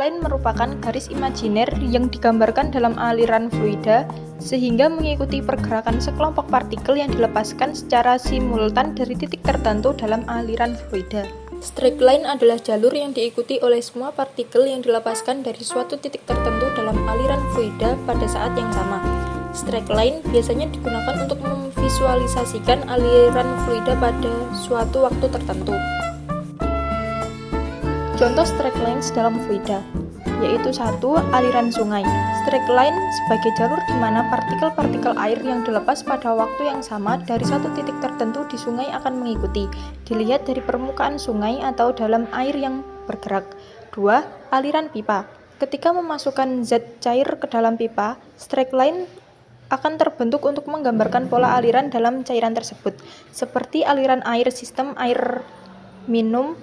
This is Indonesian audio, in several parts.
line merupakan garis imajiner yang digambarkan dalam aliran fluida sehingga mengikuti pergerakan sekelompok partikel yang dilepaskan secara simultan dari titik tertentu dalam aliran fluida. Straight line adalah jalur yang diikuti oleh semua partikel yang dilepaskan dari suatu titik tertentu dalam aliran fluida pada saat yang sama. Straight line biasanya digunakan untuk memvisualisasikan aliran fluida pada suatu waktu tertentu. Contoh straight lines dalam fluida, yaitu 1. Aliran sungai. Straight line sebagai jalur di mana partikel-partikel air yang dilepas pada waktu yang sama dari satu titik tertentu di sungai akan mengikuti, dilihat dari permukaan sungai atau dalam air yang bergerak. 2. Aliran pipa. Ketika memasukkan zat cair ke dalam pipa, straight line akan terbentuk untuk menggambarkan pola aliran dalam cairan tersebut, seperti aliran air sistem air minum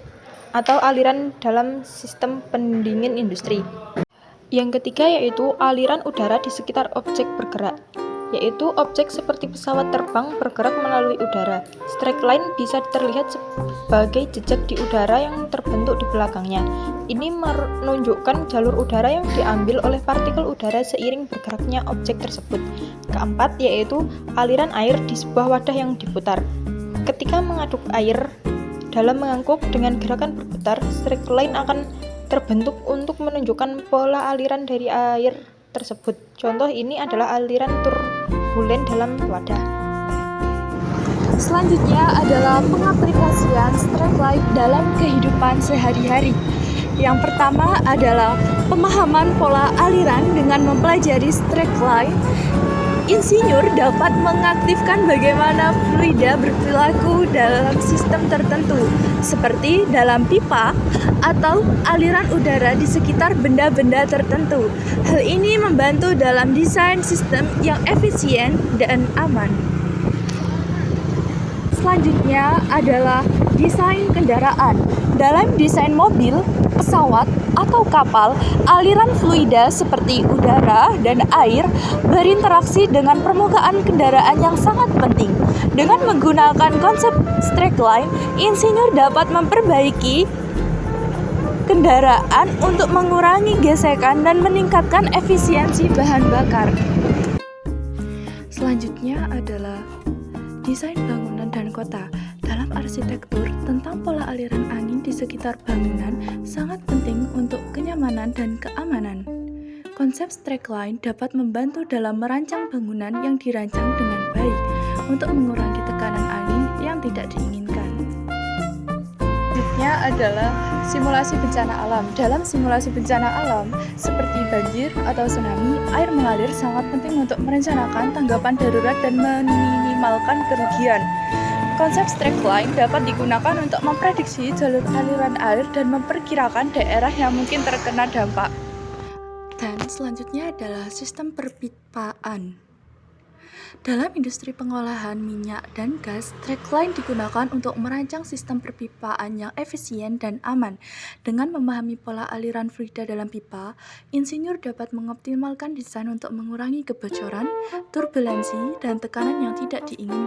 atau aliran dalam sistem pendingin industri. Yang ketiga yaitu aliran udara di sekitar objek bergerak, yaitu objek seperti pesawat terbang bergerak melalui udara. Straight line bisa terlihat sebagai jejak di udara yang terbentuk di belakangnya. Ini menunjukkan jalur udara yang diambil oleh partikel udara seiring bergeraknya objek tersebut. Keempat yaitu aliran air di sebuah wadah yang diputar. Ketika mengaduk air dalam mangkuk dengan gerakan berputar, straight line akan terbentuk untuk menunjukkan pola aliran dari air tersebut. Contoh ini adalah aliran turbulen dalam wadah. Selanjutnya adalah pengaplikasian straight line dalam kehidupan sehari-hari. Yang pertama adalah pemahaman pola aliran dengan mempelajari straight line. Insinyur dapat mengaktifkan bagaimana fluida berperilaku dalam sistem tertentu, seperti dalam pipa atau aliran udara di sekitar benda-benda tertentu. Hal ini membantu dalam desain sistem yang efisien dan aman. Selanjutnya adalah desain kendaraan. Dalam desain mobil, pesawat, atau kapal, aliran fluida seperti udara dan air berinteraksi dengan permukaan kendaraan yang sangat penting. Dengan menggunakan konsep straight line, insinyur dapat memperbaiki kendaraan untuk mengurangi gesekan dan meningkatkan efisiensi bahan bakar. Selanjutnya adalah desain bangunan dan kota. Dalam arsitektur, tentang pola aliran angin di sekitar bangunan sangat penting untuk kenyamanan dan keamanan. Konsep straight line dapat membantu dalam merancang bangunan yang dirancang dengan baik untuk mengurangi tekanan angin yang tidak diinginkan. Selanjutnya adalah simulasi bencana alam. Dalam simulasi bencana alam, seperti banjir atau tsunami, air mengalir sangat penting untuk merencanakan tanggapan darurat dan meminimalkan kerugian. Konsep straight line dapat digunakan untuk memprediksi jalur aliran air dan memperkirakan daerah yang mungkin terkena dampak. Dan selanjutnya adalah sistem perpipaan. Dalam industri pengolahan minyak dan gas, straight line digunakan untuk merancang sistem perpipaan yang efisien dan aman. Dengan memahami pola aliran fluida dalam pipa, insinyur dapat mengoptimalkan desain untuk mengurangi kebocoran, turbulensi, dan tekanan yang tidak diinginkan.